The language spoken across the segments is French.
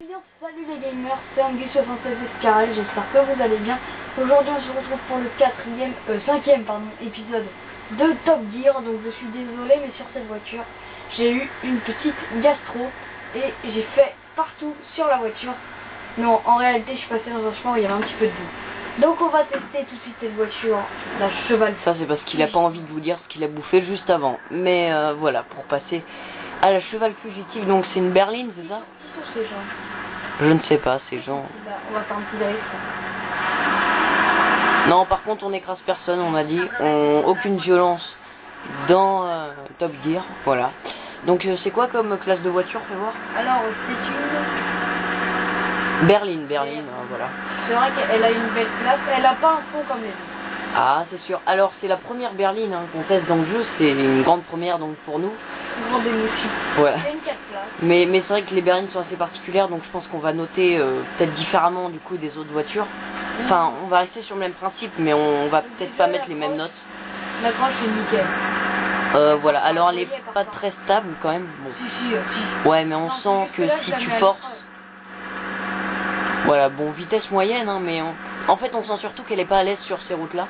Bien, salut les gamers, c'est Angus76 Escarel, j'espère que vous allez bien. Aujourd'hui on se retrouve pour le cinquième épisode de Top Gear. Donc je suis désolé, mais sur cette voiture j'ai eu une petite gastro et j'ai fait partout sur la voiture. Non, en réalité je suis passé dans un chemin où il y avait un petit peu de boue. Donc on va tester tout de suite cette voiture, la cheval. Ça c'est parce qu'il a pas envie de vous dire ce qu'il a bouffé juste avant. Mais voilà, pour passer à la cheval fugitive, donc c'est une berline, c'est ça? Qui sont ces gens? Je ne sais pas, ces gens. On va faire un petit drift. Non, par contre on n'écrase personne, on a dit. Aucune violence dans Top Gear, voilà. Donc c'est quoi comme classe de voiture, fais voir? Alors c'est une berline, voilà. C'est vrai qu'elle a une belle classe, elle a pas un fond comme les autres. Ah, c'est sûr. Alors c'est la première berline qu'on teste dans le jeu, c'est une grande première donc pour nous. Une grande émotion. Voilà. C'est une 4 places. Mais c'est vrai que les berlines sont assez particulières, donc je pense qu'on va noter peut-être différemment du coup des autres voitures. Enfin, on va rester sur le même principe, mais on va peut-être pas mettre les mêmes notes. L'accroche est nickel. Voilà, alors elle est pas très stable quand même. Bon. Si. Ouais, mais on sent que si tu forces... Voilà, bon, vitesse moyenne, hein, mais en fait on sent surtout qu'elle est pas à l'aise sur ces routes-là.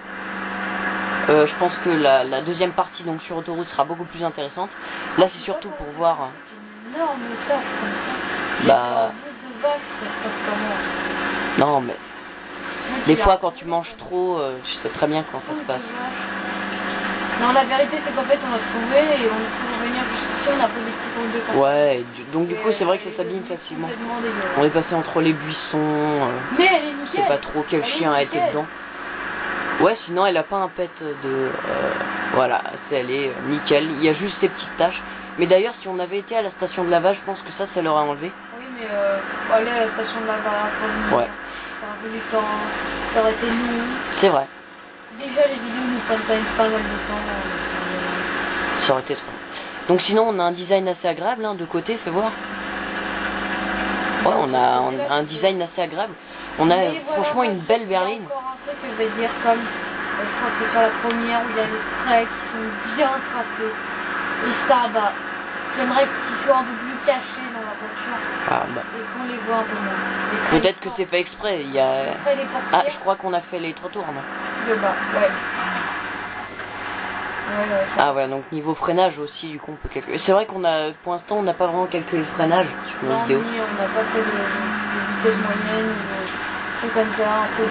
Je pense que la deuxième partie donc sur autoroute sera beaucoup plus intéressante. Là c'est surtout pour voir... énorme tâche comme ça. Bah... Non mais... Des fois quand tu manges trop, je sais très bien comment ça se passe. Non, la vérité c'est qu'en fait on a trouvé et on est revenir jusqu'ici, on a posé des petits points de ouais, donc du coup c'est vrai que ça s'abîme facilement. On est passé entre les buissons, mais elle est nickel. Je sais pas trop quel chien a été dedans. Ouais, sinon elle a pas un pet de... voilà, elle est nickel, il y a juste ces petites taches. Mais d'ailleurs si on avait été à la station de lavage, je pense que ça l'aurait enlevé. Oui, mais aller à la station de lavage, ouais. Ça aurait voulu ça aurait été nous. C'est vrai. Déjà les vidéos nous prennent pas mal de temps. Ça aurait été trop. Donc sinon on a un design assez agréable hein, de côté, fais voir. Ouais, on a un design assez agréable. On a franchement une belle berline. Que je vais dire comme je crois que sur la première où il y a les traits qui sont bien tracés et ça bah j'aimerais qu'ils soient un peu plus cachés dans la voiture et qu'on les voit un peu moins. Peut-être que c'est fait exprès, il y a... Ah, je crois qu'on a fait les trottoirs, non? De bas, ouais. Ah voilà, donc niveau freinage aussi du coup on peut calculer. C'est vrai qu'on a, pour l'instant on n'a pas vraiment calculé le freinage sur nos vidéos. Non, on n'a pas fait de vitesse moyenne, de comme ça, un peu de...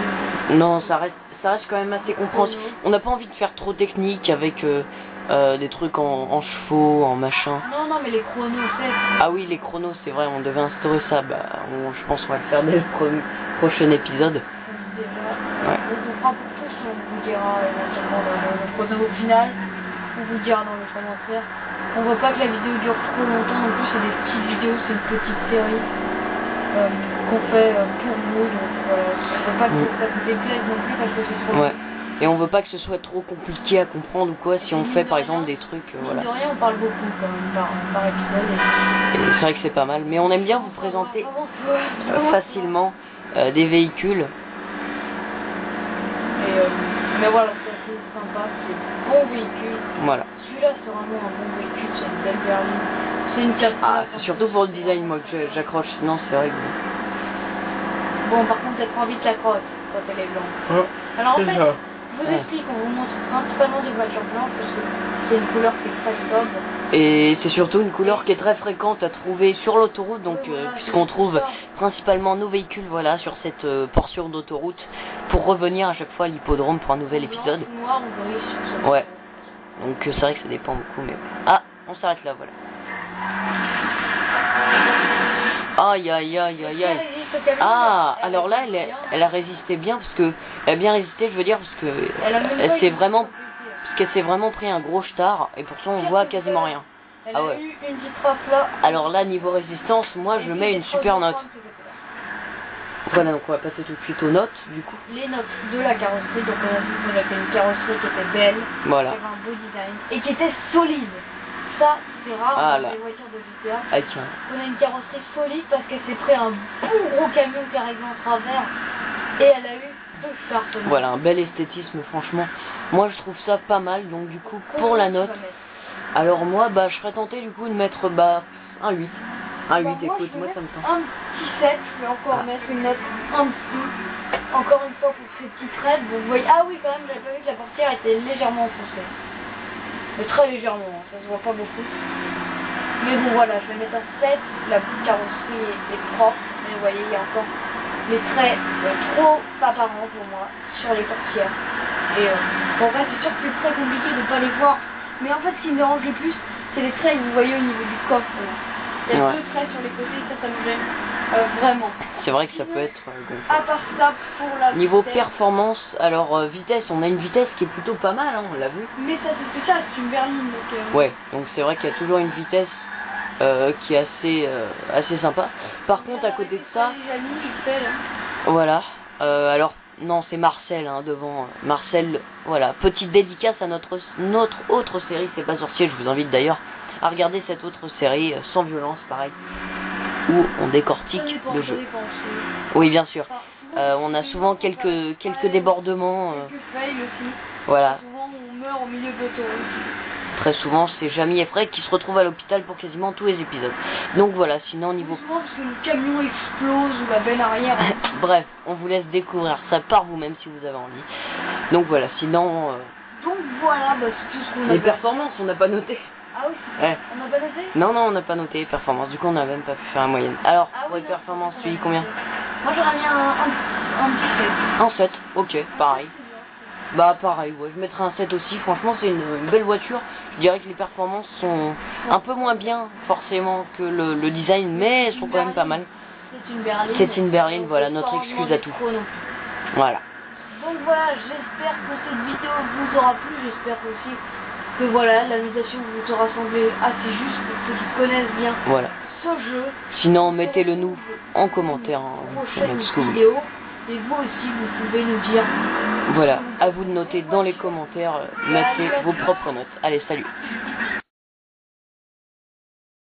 Non, ça reste quand même assez compréhensible. On n'a pas envie de faire trop technique avec des trucs en chevaux, en machin. Non, mais les chronos, c'est... Ah oui, les chronos, c'est vrai, on devait instaurer ça. Bah, je pense qu'on va le faire dès le prochain épisode. Déjà, ouais. On fera pour tous, on vous dira éventuellement dans le chrono final. On vous dira dans les commentaires. On veut pas que la vidéo dure trop longtemps, non plus c'est des petites vidéos, c'est une petite série qu'on fait pour vous, donc on veut pas que ça vous déplaise non plus parce que ce soit... Ouais. Et on veut pas que ce soit trop compliqué à comprendre ou quoi si on fait par exemple des trucs... voilà. De rien, on parle beaucoup quand même par épisode. Et c'est vrai que c'est pas mal, mais on aime bien vous présenter facilement des véhicules. Mais voilà, c'est assez sympa, c'est bon véhicule. Voilà. Celui-là c'est vraiment un bon véhicule, c'est une belle berline. C'est une 4 places. C'est surtout pour le design moi que j'accroche, sinon c'est vrai que... Bon par contre elle prend vite la crotte quand elle est blanche. Alors en fait, je vous explique, on vous montre principalement des voitures blanches parce que c'est une couleur qui est très sobre. Et c'est surtout une couleur qui est très fréquente à trouver sur l'autoroute, donc puisqu'on trouve principalement nos véhicules voilà, sur cette portion d'autoroute pour revenir à chaque fois à l'hippodrome pour un nouvel épisode. Noir ou gris sur ce ouais, donc c'est vrai que ça dépend beaucoup, mais... Ah, on s'arrête là, voilà. Aïe aïe aïe aïe aïe. Ah, alors là elle a résisté bien parce que... Elle a bien résisté, je veux dire, parce que... Elle s'est vraiment... Parce qu'elle s'est vraiment pris un gros star et pourtant on voit quasiment rien. Elle a eu une petite trace là. Alors là, niveau résistance, moi je mets une super note. Voilà, donc on va passer tout de suite aux notes du coup. Les notes de la carrosserie, donc on a dit qu'on avait une carrosserie qui était belle, voilà. qui avait un beau design et qui était solide. Ça, c'est rare dans les voitures de GTA. Ah, tiens. On a une carrosserie solide parce qu'elle s'est pris un bon gros camion qui arrive en travers et elle a eu deux stars. Voilà, un bel esthétisme franchement. Moi je trouve ça pas mal, donc du coup pour la note. Alors moi je serais tenté du coup de mettre un 8. Ah Bah, 8, moi, écoute, je moi vais ça me mettre tente. un petit 7, je vais encore Ah. mettre une note en dessous. Encore une fois pour ces petites raids. Bon, vous voyez, ah oui, quand même, j'avais pas vu que la portière était légèrement enfoncée. Mais très légèrement, hein, ça se voit pas beaucoup. Mais bon, voilà, je vais mettre un 7. La carrosserie est propre. Mais vous voyez, il y a encore les traits trop apparents pour moi sur les portières. Et bon, en fait, c'est sûr que c'est très compliqué de ne pas les voir. Mais en fait, ce qui me dérange le plus, c'est les traits que vous voyez au niveau du coffre. Là. Il y a 2 traits sur les côtés, ça me gêne vraiment. C'est vrai que ça peut être À part ça, pour la niveau vitesse, performance, alors vitesse, on a une vitesse qui est plutôt pas mal, hein, on l'a vu. mais ça c'est spécial, c'est une berline. Donc, Ouais, donc c'est vrai qu'il y a toujours une vitesse qui est assez sympa. Par contre, à côté de ça, voilà, alors non, c'est Marcel hein, devant. Marcel, voilà, petite dédicace à notre autre série, c'est pas sorcier, je vous invite d'ailleurs à regarder cette autre série, sans violence, pareil, où on décortique le jeu. Oui, bien sûr. On a souvent quelques débordements. Quelques fails aussi. Voilà. Souvent on meurt au milieu de l'autoroute. Très souvent, c'est Jamie et Fred qui se retrouvent à l'hôpital pour quasiment tous les épisodes. Donc voilà, sinon au niveau... Souvent parce que le camion explose ou la benne arrière. Bref, on vous laisse découvrir ça par vous-même si vous avez envie. Donc voilà, sinon... Donc voilà, bah, c'est tout ce qu'on a. Les performances, on n'a pas noté. Ah oui, Ouais. On n'a pas noté? Non, on n'a pas noté les performances, du coup on n'a même pas pu faire la moyenne. Alors, pour les non, performances, tu dis combien? Moi j'aurais mis un petit 7. Un 7, ok, pareil. Bah pareil, ouais, je mettrais un 7 aussi, franchement c'est une belle voiture. Je dirais que les performances sont un peu moins bien forcément que le design, mais elles sont quand même pas mal. C'est une berline. C'est une berline, voilà, notre excuse à tout. Voilà. Donc voilà, j'espère que cette vidéo vous aura plu, j'espère aussi que voilà, la notation vous aura semblé assez juste pour ceux qui connaissent bien ce jeu. Sinon, mettez-le nous en commentaire, prochaine vidéo. Et vous aussi, vous pouvez nous dire. Voilà, à vous de noter dans les commentaires, mettez vos propres notes. Allez, salut.